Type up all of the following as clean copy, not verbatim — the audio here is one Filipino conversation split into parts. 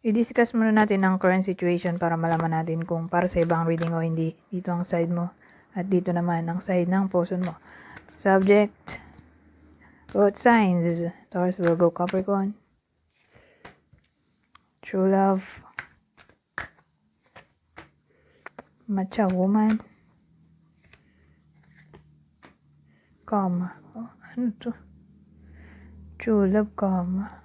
I-discuss muna natin ang current situation para malaman natin kung para sa ibang reading o hindi. Dito ang side mo at dito naman ang side ng person mo. Subject, both signs, Taurus, Virgo, Capricorn. True love, matcha woman, karma. Oh, ano to? True love, karma.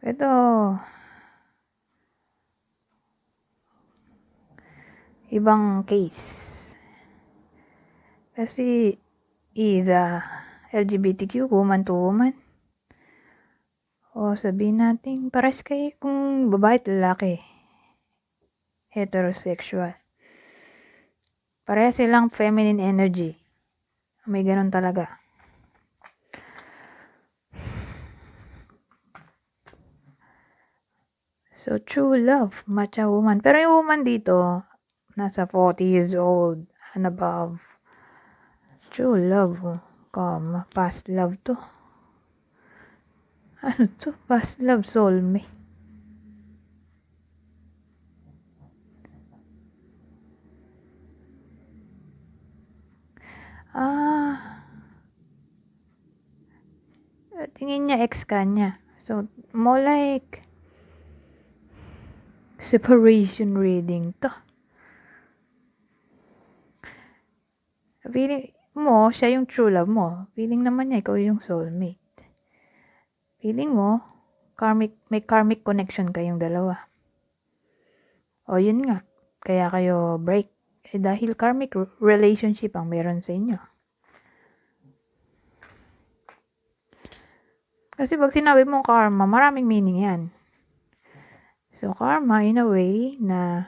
Ito, ibang case. Kasi, either LGBTQ, woman to woman. O sabihin natin, pares kayo kung babae at lalaki. Heterosexual. Pareha silang feminine energy. May ganun talaga. So, true love, matcha woman. Pero yung woman dito, nasa 40 years old and above. True love, karma, past love to. Ano to? Past love, soulmate. Tingin niya ex ka niya. So, more like separation reading to. Feeling mo, siya yung true love mo. Feeling naman niya, ikaw yung soulmate. Feeling mo, may karmic connection kayong dalawa. O yun nga, kaya kayo break. Dahil karmic relationship ang meron sa inyo. Kasi pag sinabi mong karma, maraming meaning yan. So, karma in a way na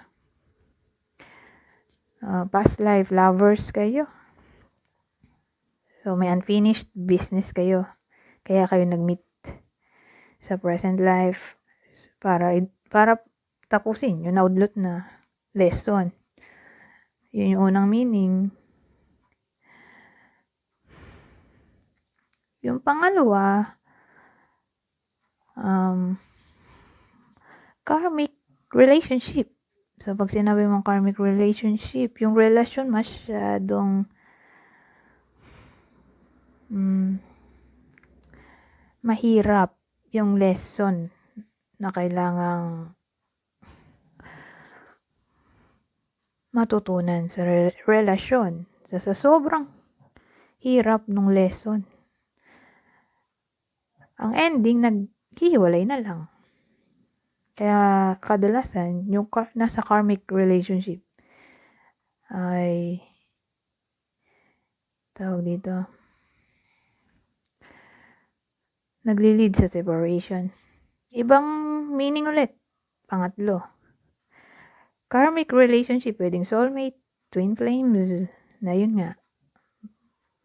past life lovers kayo. So, may unfinished business kayo. Kaya kayo nag-meet sa present life para tapusin yung naudlot na lesson. Yun yung unang meaning. Yung pangalawa, karmic relationship. So, pag sinabi mong karmic relationship, yung relasyon masyadong mahirap yung lesson na kailangang matutunan sa relasyon. So, sa sobrang hirap ng lesson, ang ending, naghihiwalay na lang. Kaya kadalasan, yung nasa karmic relationship ay tawag dito, nagli-lead sa separation. Ibang meaning ulit. Pangatlo, karmic relationship, pwedeng soulmate, twin flames, na yun nga.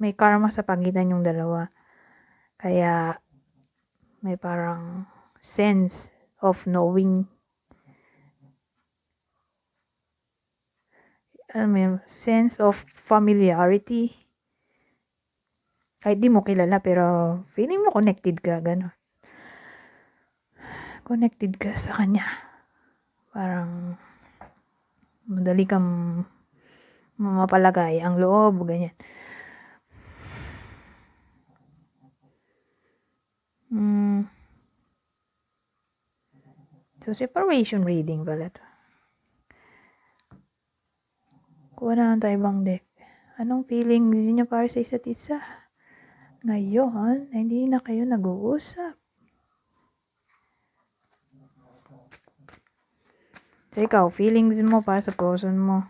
May karma sa pagitan yung dalawa. Kaya may parang sense of knowing, sense of familiarity. Kahit di mo kilala, pero feeling mo connected ka, gano'n. Connected ka sa kanya. Parang madali kang mapalagay ang loob, ganyan. So, separation reading pala to. Kuha na lang tayo ibang deck. Anong feelings niyo para sa isa't isa? Ngayon, hindi na kayo nag-uusap. So, ikaw, feelings mo para sa person mo.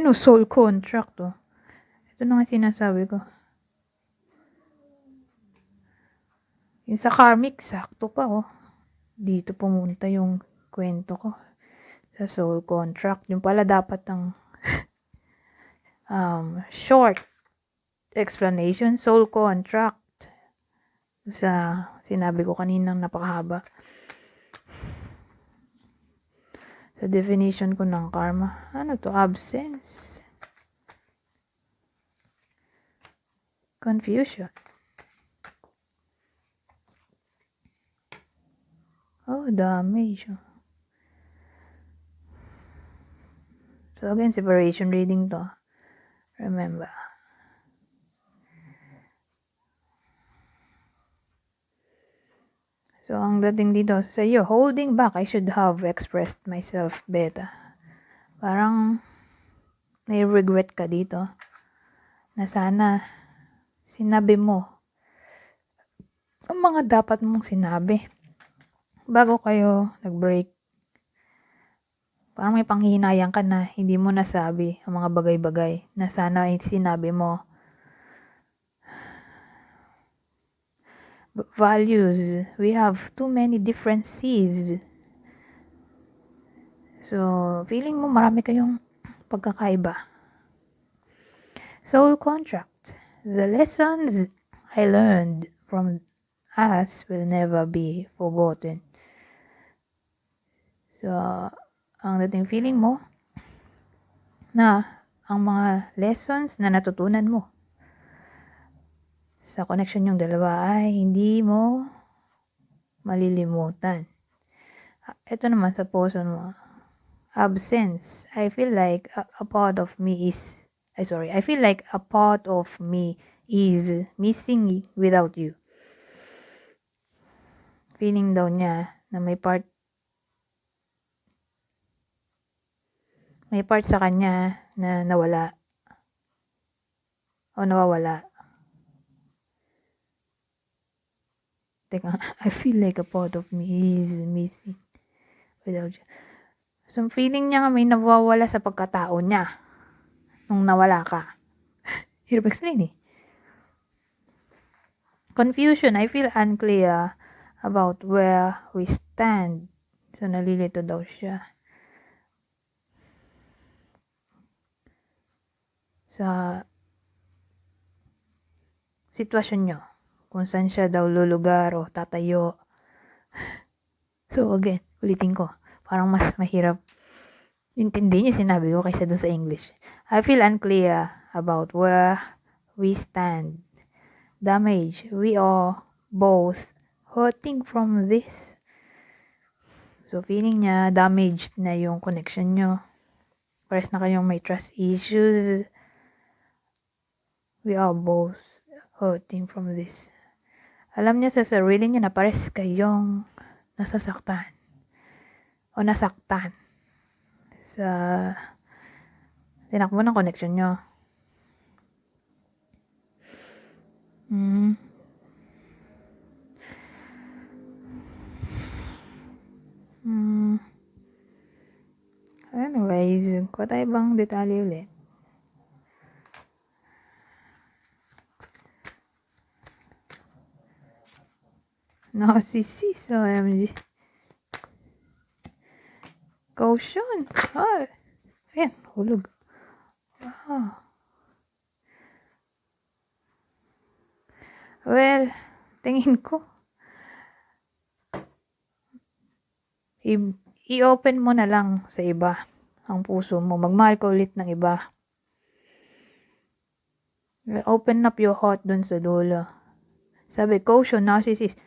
no, soul contract, oh. Ito na nga sinasabi ko. Yung sa karmic, sakto pa, oh. Dito pumunta yung kwento ko. Sa soul contract. Yung pala dapat ang short explanation, soul contract. Sa sinabi ko kaninang napakahaba. Sa definition ko ng karma. Ano to? Absence. Confusion. Oh, damage. So again, separation reading to. Remember. So, ang dating dito sa iyo, holding back, I should have expressed myself better. Parang may regret ka dito na sana sinabi mo ang mga dapat mong sinabi bago kayo nag-break. Parang may panghihinayang ka na hindi mo nasabi ang mga bagay-bagay na sana ay sinabi mo. Values, we have too many different C's. So, feeling mo marami kayong pagkakaiba. Soul contract. The lessons I learned from us will never be forgotten. So, ang dating feeling mo na ang mga lessons na natutunan mo sa connection yung dalawa ay hindi mo malilimutan. Ito naman sa puso mo. Absence. I feel like a part of me is missing without you. Feeling daw niya na may part sa kanya na nawala o nawawala. Teka, I feel like a part of me is missing without you. So, feeling niya may nawawala sa pagkatao niya nung nawala ka. Hirap explain eh. Confusion. I feel unclear about where we stand. So, nalilito daw siya sa sitwasyon nyo. Kung saan siya daw lulugar o tatayo. So, again, ulitin ko. Parang mas mahirap intindihin yung sinabi ko kaysa dun sa English. I feel unclear about where we stand. Damage. We are both hurting from this. So, feeling niya damaged na yung connection nyo. Pares na kayong may trust issues. We are both hurting from this. Alam niya sa sarili niya na pares kayong nasasaktan o nasaktan sa tinakbo ng connection nyo. Anyways, kuha tayo bang detalye ulit? Narcissist, OMG. Caution. Ayan, hulog. Well, tingin ko, i-open mo na lang sa iba ang puso mo. Magmahal ka ulit ng iba. Open up your heart dun sa dulo. Sabi, caution, narcissist.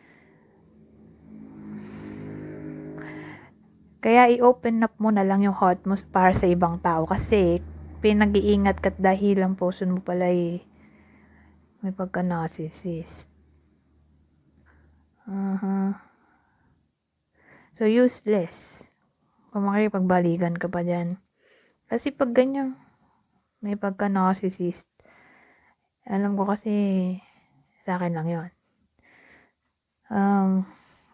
Kaya i-open up mo na lang yung heart mo para sa ibang tao. Kasi, pinag-iingat ka dahil ang puso mo pala may pagka-narcissist. So, useless. Kung makipagbalikan ka pa dyan. Kasi pag ganyan, may pagka-narcissist. Alam ko kasi, sa akin lang yun.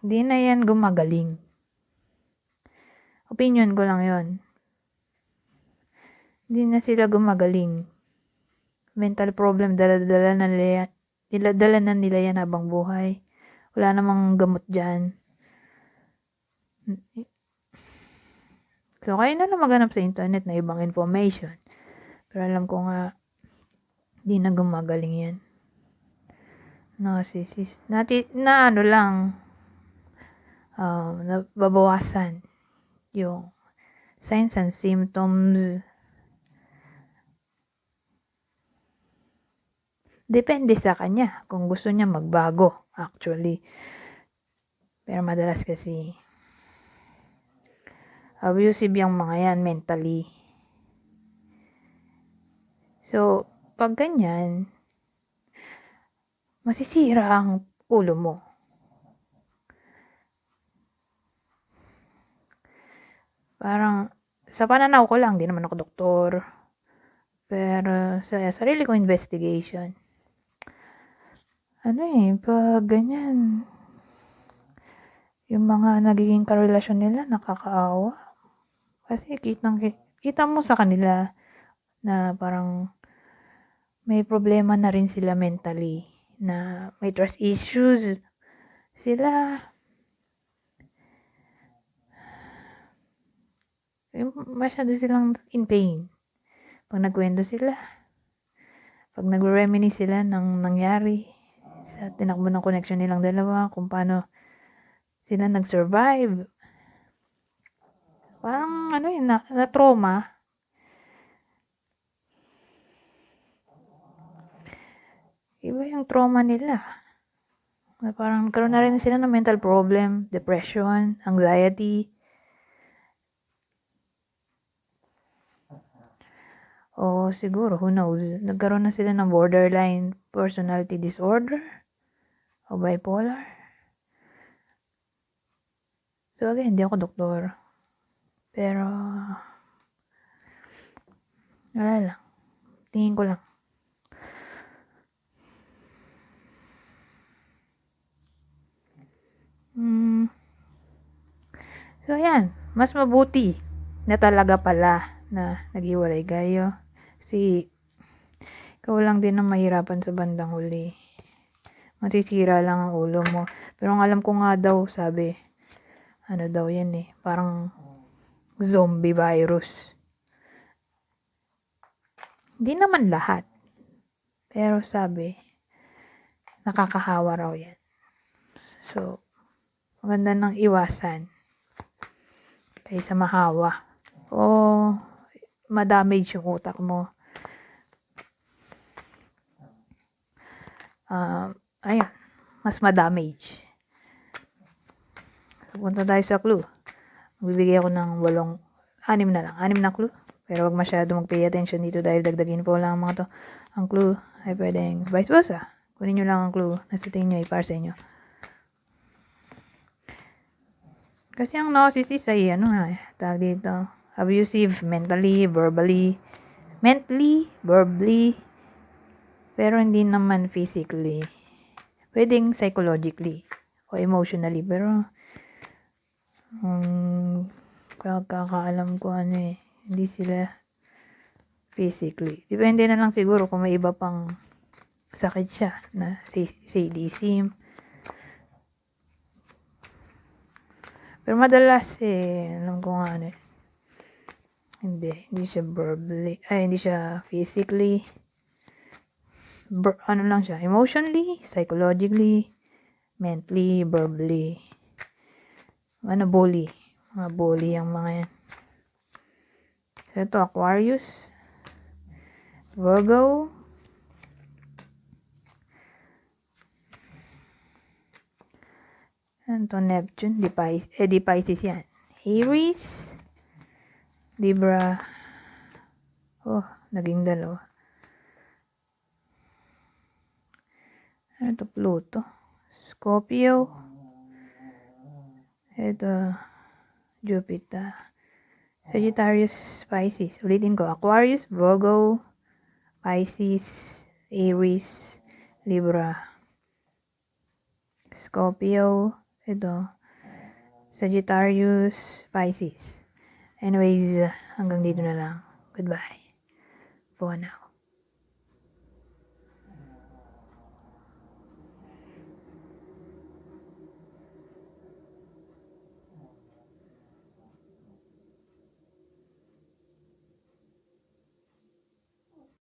Di na yan gumagaling. Opinion ko lang yun. Hindi na sila gumagaling. Mental problem, dala-dala na nila yan habang buhay. Wala namang gamot dyan. So, kayo na lang maghanap sa internet na ibang information. Pero alam ko nga, di na gumagaling yan. Narcissist. Na ano lang, nababawasan yung signs and symptoms. Depende sa kanya kung gusto niya magbago, actually. Pero madalas kasi abusive yung mga yan mentally. So, pag ganyan, masisira ang ulo mo. Parang, sa pananaw ko lang, di naman ako doktor. Pero sa sarili ko investigation, pag ganyan, yung mga nagiging karelasyon nila, nakakaawa. Kasi kita mo sa kanila na parang may problema na rin sila mentally, na may trust issues sila. Masyado silang in pain. Pag nagkwento sila, pag nag-reminisce sila ng nangyari sa tinakbo ng connection nilang dalawa, kung paano sila nag-survive. Parang na trauma. Iba yung trauma nila. Parang karoon na rin sila ng mental problem, depression, anxiety. O siguro, who knows, nagkaroon na sila ng borderline personality disorder o bipolar. So again, hindi ako doktor. Pero, wala lang. Tingin ko lang. So, ayan. Mas mabuti na talaga pala na naghiwalay kayo. Kasi, ikaw lang din ang mahirapan sa bandang huli. Masisira lang ang ulo mo. Pero ang alam ko nga daw, sabi, ano daw yan parang zombie virus. Hindi naman lahat. Pero sabi, nakakahawa raw yan. So, maganda nang iwasan kaysa mahawa o madamage yung utak mo. Ayun, mas madamage. So, punta tayo sa clue. Magbibigay ako ng 6 na clue. Pero wag masyado mag-pay attention dito dahil dagdagin po lang mga to. Ang clue ay pwedeng vice versa. Kunin nyo lang ang clue na sa tingin nyo ay para sa inyo. Kasi ang narcissist ay tawag dito, abusive mentally, verbally, pero hindi naman physically. Pwedeng psychologically o emotionally, pero kakaalam ko hindi sila physically. Depende na lang siguro kung may iba pang sakit siya na sadism. Pero madalas alam ko nga hindi siya verbally, hindi siya physically. Lang siya, emotionally, psychologically, mentally, verbally. Bully. Mga bully ang mga yan. So, ito, Aquarius, Virgo, ito, Neptune, di Pisces yan. Aries, Libra, naging dalawa. Ito, Pluto, Scorpio, ito, Jupiter, Sagittarius, Pisces. Ulitin ko, Aquarius, Virgo, Pisces, Aries, Libra, Scorpio, ito, Sagittarius, Pisces. Anyways, hanggang dito na lang. Goodbye. for now.